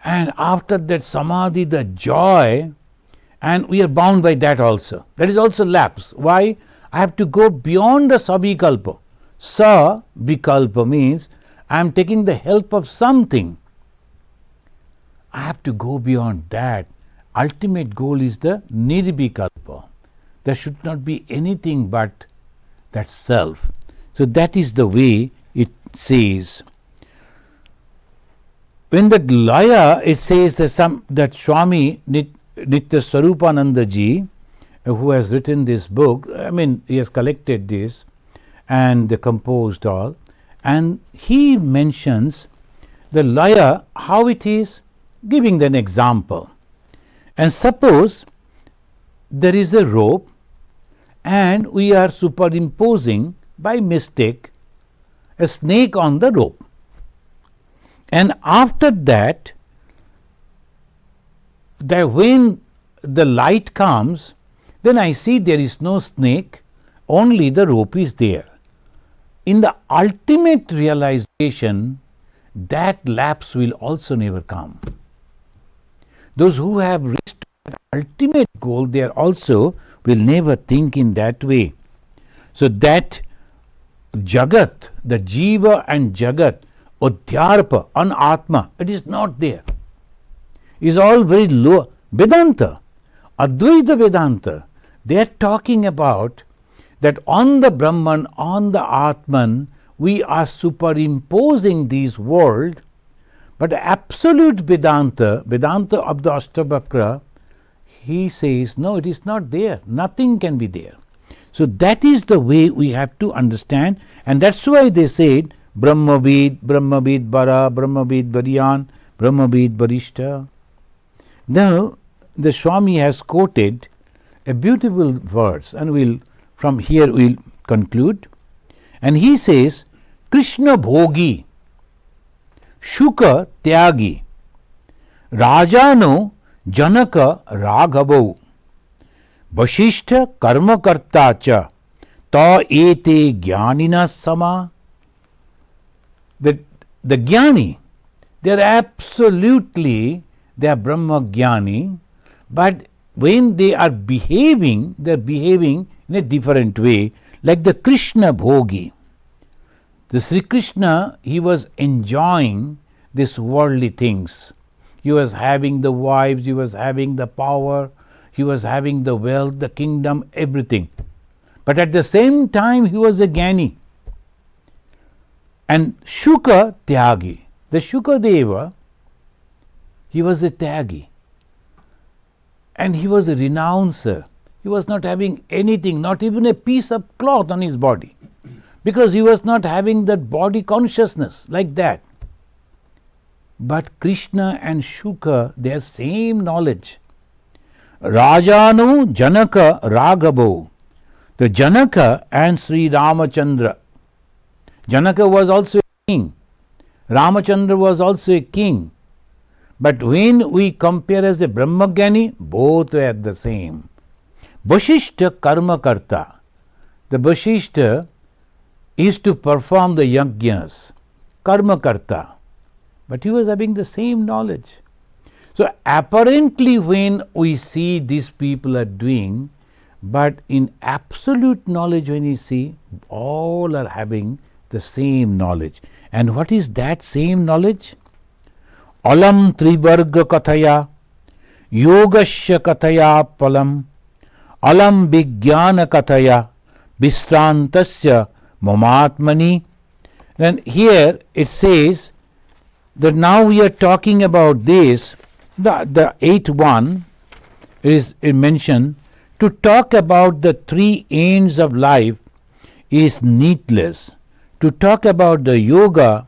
And after that samadhi, the joy, and we are bound by that also. That is also lapse. Why? I have to go beyond the sabikalpa. Sa-vikalpa means I am taking the help of something. I have to go beyond that. Ultimate goal is the nirvikalpa. There should not be anything but that self. So that is the way it says. When that laya, it says that Swami Nitya ji, who has written this book, I mean, he has collected this and composed all, and he mentions the laya, how it is, giving an example. And suppose there is a rope and we are superimposing by mistake a snake on the rope. And after that, when the light comes, then I see there is no snake, only the rope is there. In the ultimate realization, that lapse will also never come. Those who have reached that ultimate goal, they also will never think in that way. So that Jagat, the Jiva and Jagat, Udhyarpa, Anatma, it is not there. It is all very low. Vedanta, Advaita Vedanta, they are talking about that on the Brahman, on the Atman, we are superimposing these world, but absolute Vedanta, Vedanta of the Astavakra, he says, no, it is not there. Nothing can be there. So that is the way we have to understand, and that's why they said Brahmavid, Brahmavid Bara, Brahmavid Bariyan, Brahmavid Barishta. Now, the Swami has quoted a beautiful verse, and from here we'll conclude. And he says, Krishna Bhogi, Shuka Tyagi, Rajano Janaka Raghavau, Vashishta Karmakarta cha, Ta ete Jnanina sama. The Jnani, they are absolutely, they are Brahma Jnani, but when they are behaving in a different way, like the Krishna Bhogi. The Sri Krishna, he was enjoying these worldly things. He was having the wives, he was having the power, he was having the wealth, the kingdom, everything. But at the same time, he was a Jnani. And Shuka Tyagi, the Shuka Deva, he was a Tyagi. And he was a renouncer. He was not having anything, not even a piece of cloth on his body, because he was not having that body consciousness like that. But Krishna and Shuka, they have same knowledge. Rajanu Janaka Raghavo. The Janaka and Sri Ramachandra. Janaka was also a king. Ramachandra was also a king. But when we compare as a Brahmagyani, both were the same. Vashishta Karma Karta. The Vashishta is to perform the yajnas, Karma Karta. But he was having the same knowledge. So apparently when we see these people are doing, but in absolute knowledge when you see, all are having the same knowledge. And what is that same knowledge? Alam Trivarga Kathaya, Yogasya Kathaya Palam, Alam Vijnana Kathaya, Vistrantasya Mamatmani. Then here it says that now we are talking about this, the eighth one is mentioned, to talk about the three ends of life is needless. To talk about the yoga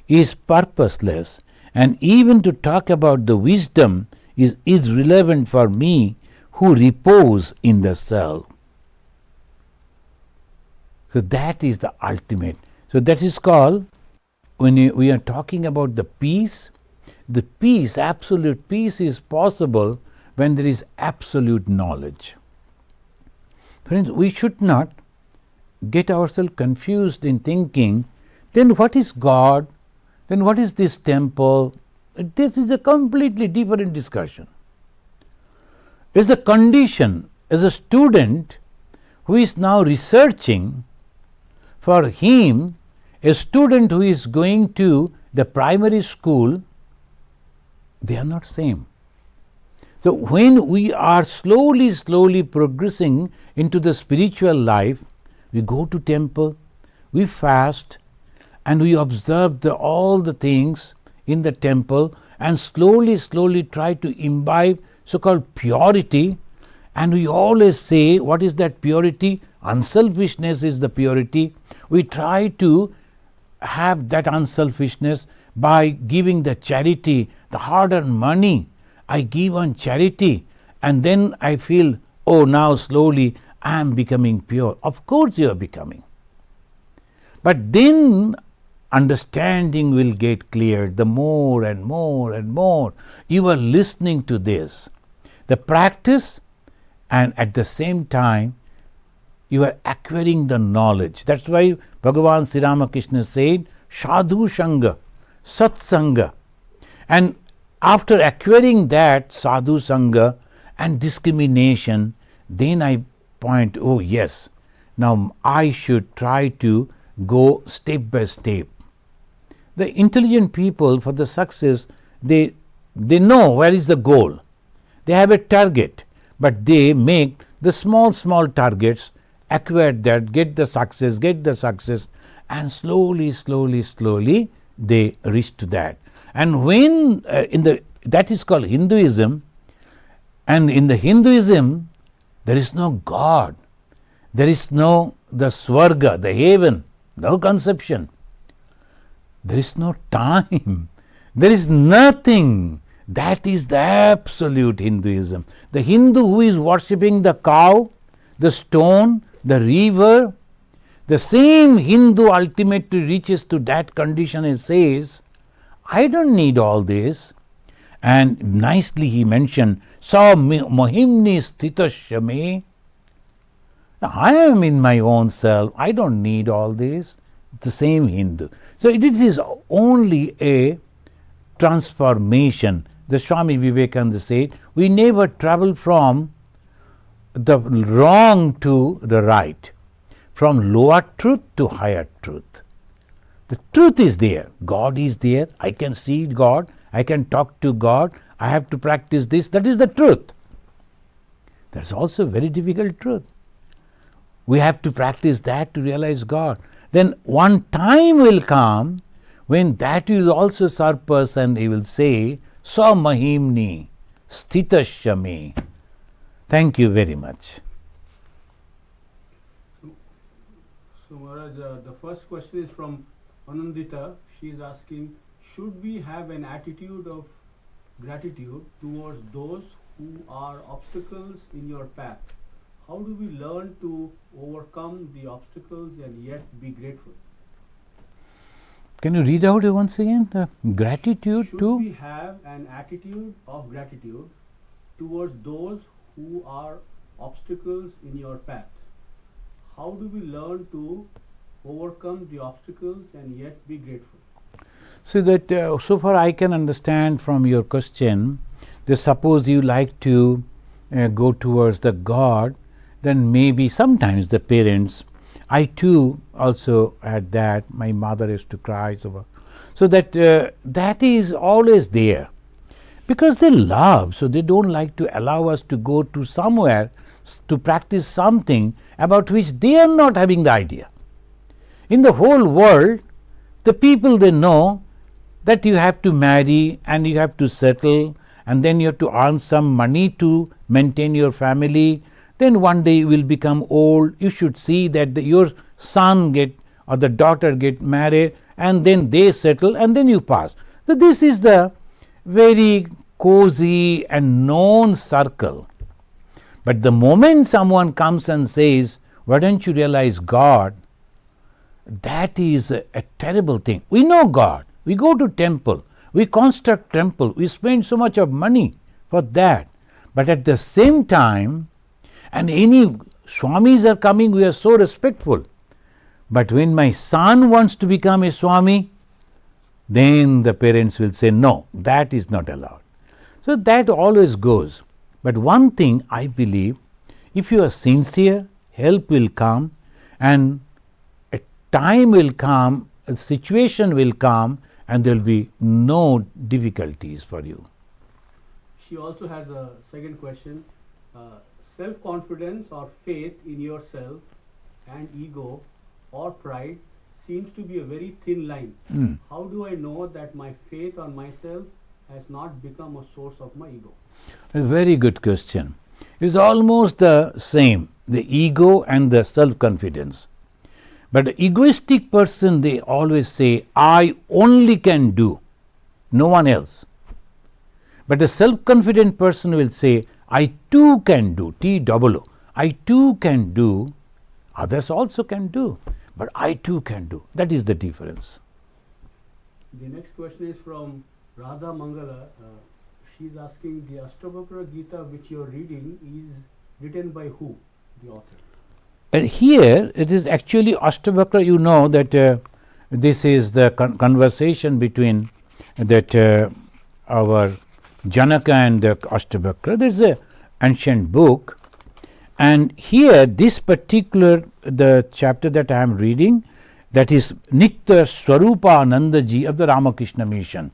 is purposeless. And even to talk about the wisdom is irrelevant for me who repose in the self. So that is the ultimate. So that is called, when we are talking about the peace, absolute peace is possible when there is absolute knowledge. Friends, we should not get ourselves confused in thinking, then what is God? Then what is this temple? This is a completely different discussion. It's the condition as a student who is now researching, for him, a student who is going to the primary school, they are not same. So when we are slowly progressing into the spiritual life, we go to temple, we fast, and we observe all the things in the temple, and slowly try to imbibe so-called purity. And we always say, what is that purity? Unselfishness is the purity. We try to have that unselfishness by giving the charity, the hard-earned money. I give on charity, and then I feel, oh, now slowly I am becoming pure. Of course you are becoming. But then understanding will get cleared the more and more you are listening to this. The practice, and at the same time you are acquiring the knowledge. That's why Bhagavan Sri Ramakrishna said, Sadhu Sangha, Sat Sangha. And after acquiring that Sadhu Sangha and discrimination, then I point, oh yes, now I should try to go step by step. The intelligent people, for the success, they know where is the goal. They have a target, but they make the small targets, acquire that, get the success, and slowly they reach to that. And when that is called Hinduism, and in the Hinduism there is no God, there is no the Swarga, the heaven, no conception, there is no time, there is nothing. That is the absolute Hinduism. The Hindu who is worshipping the cow, the stone, the river, the same Hindu ultimately reaches to that condition and says, I don't need all this. And nicely he mentioned, Sa Mohimni Sthitasya Me. I am in my own self, I don't need all this. The same Hindu. So it is only a transformation. The Swami Vivekananda said, we never travel from the wrong to the right, from lower truth to higher truth. The truth is there, God is there, I can see God, I can talk to God, I have to practice this, that is the truth. That is also a very difficult truth. We have to practice that to realize God. Then one time will come when that will also surpass, and he will say, Sa Mahimni Sthitasya Me. Thank you very much. So Maharaj, the first question is from Anandita. She is asking, Should we have an attitude of gratitude towards those who are obstacles in your path? How do we learn to overcome the obstacles and yet be grateful? Can you read out once again? Gratitude Should to? we have an attitude of gratitude towards those who are obstacles in your path? How do we learn to overcome the obstacles and yet be grateful? So that so far I can understand from your question that suppose you like to go towards the God, then maybe sometimes the parents, I too also had that, my mother used to cry, so that that is always there because they love, so they don't like to allow us to go to somewhere to practice something about which they are not having the idea. In the whole world, the people, they know that you have to marry and you have to settle and then you have to earn some money to maintain your family. Then one day you will become old. You should see that your son or the daughter get married and then they settle and then you pass. So this is the very cozy and known circle. But the moment someone comes and says, why don't you realize God? That is a terrible thing. We know God. We go to temple. We construct temple. We spend so much of money for that. But at the same time, and any Swamis are coming, we are so respectful. But when my son wants to become a Swami, then the parents will say, no, that is not allowed. So that always goes. But one thing I believe, if you are sincere, help will come and a time will come, a situation will come and there will be no difficulties for you. She also has a second question. Self-confidence or faith in yourself and ego or pride seems to be a very thin line. How do I know that my faith on myself has not become a source of my ego? A very good question. It is almost the same, the ego and the self-confidence. But the egoistic person, they always say, I only can do, no one else. But a self-confident person will say, I too can do, T-double-O. I too can do, others also can do, but I too can do. That is the difference. The next question is from Radha Mangala. She's asking, the Astavakra Gita which you are reading is written by who, the author? And here it is actually Astavakra. You know that this is the conversation between that our Janaka and the Astavakra. There is an ancient book, and here this particular the chapter that I am reading, that is Nitya Swarupananda Ji of the Ramakrishna Mission.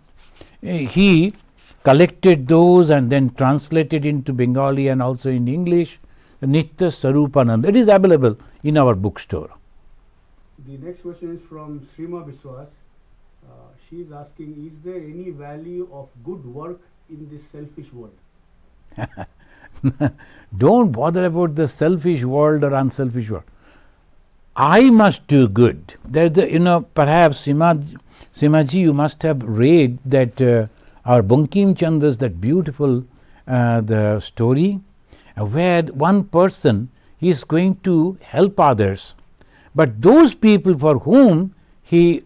He collected those and then translated into Bengali and also in English. Nitya Swarupananda. It is available in our bookstore. The next question is from Srima Biswas. She is asking, is there any value of good work in this selfish world? Don't bother about the selfish world or unselfish world. I must do good. There's perhaps Simaji, you must have read that our Bankim Chandra's that beautiful the story where one person is going to help others, but those people for whom he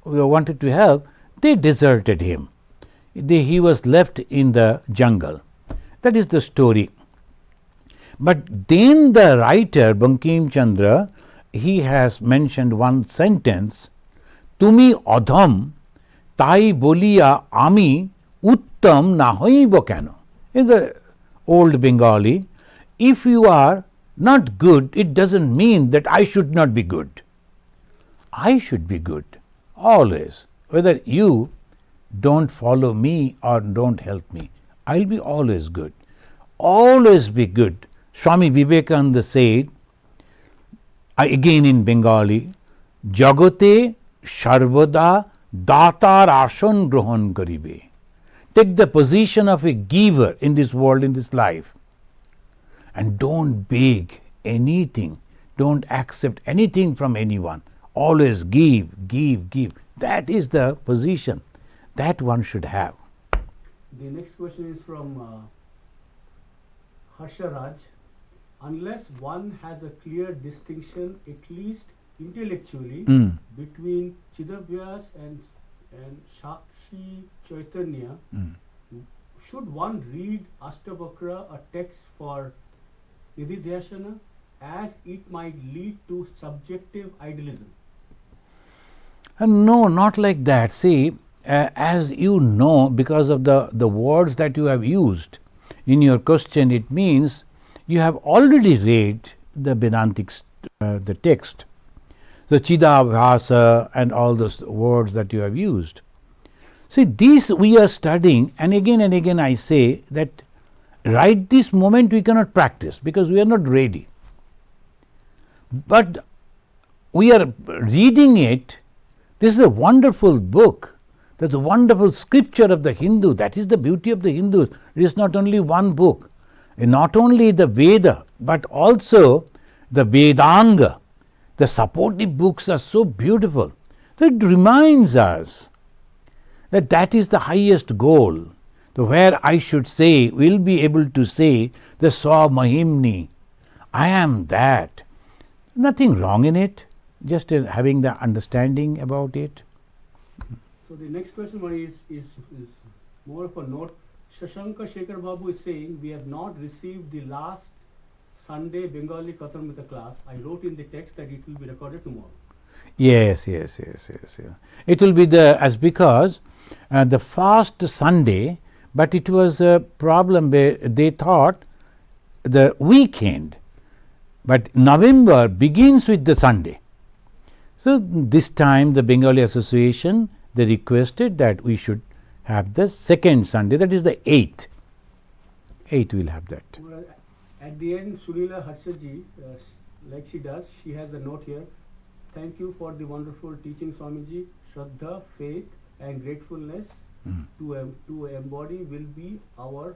wanted to help, they deserted him. He was left in the jungle. That is the story. But then the writer Bankim Chandra, he has mentioned one sentence, Tumi adham tai bolia ami uttam na hoibo keno. In the old Bengali, if you are not good, it doesn't mean that I should not be good. I should be good always. Whether you don't follow me or don't help me, I'll be always good. Always be good. Swami Vivekananda said, again in Bengali, Jagote Sarvada Datar Asan Grohan Karibe. Take the position of a giver in this world, in this life. And don't beg anything. Don't accept anything from anyone. Always give, give, give. That is the position. That one should have. The next question is from Harsha Raj. Unless one has a clear distinction, at least intellectually, between Chidabhyas and Shakshi Chaitanya, should one read Astavakra, a text for Nididhyasana, as it might lead to subjective idealism? No, not like that. See, as you know, because of the words that you have used in your question, it means you have already read the Vedantic the text, the Chidabhasa and all those words that you have used. See, these we are studying, and again I say that right this moment we cannot practice because we are not ready. But we are reading it. This is a wonderful book. That's a wonderful scripture of the Hindu. That is the beauty of the Hindus. It is not only one book, and not only the Veda, but also the Vedanga. The supportive books are so beautiful. That reminds us that that is the highest goal. So where I should say, will be able to say, the Swamahimni, I am that. Nothing wrong in it, just having the understanding about it. So the next question is more of a note. Shashanka Shekhar Babu is saying, we have not received the last Sunday Bengali Kathamrita class. I wrote in the text that it will be recorded tomorrow. Yes. It will be because the first Sunday, but it was a problem where they thought the weekend, but November begins with the Sunday. So this time the Bengali Association, they requested that we should have the second Sunday, that is the 8th. 8th we will have that. Well, at the end, Sunila Harshaji, like she does, she has a note here. Thank you for the wonderful teaching, Swamiji. Shraddha, faith and gratefulness to embody will be our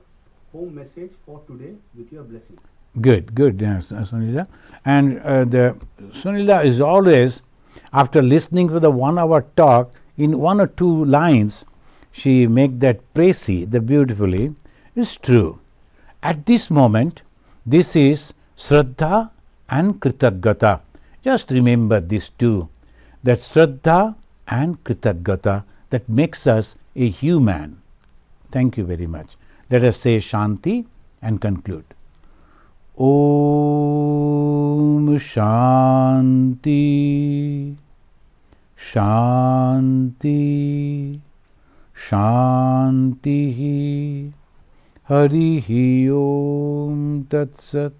home message for today with your blessing. Good, Sunila. And the Sunila is always, after listening to the 1 hour talk, in 1 or 2 lines, she make that presi, the beautifully. It's true. At this moment, this is Shraddha and Kritagata. Just remember these two, that Shraddha and Kritagata, that makes us a human. Thank you very much. Let us say Shanti and conclude. Om Shanti Shanti Shanti Harihi Om Tat Sat.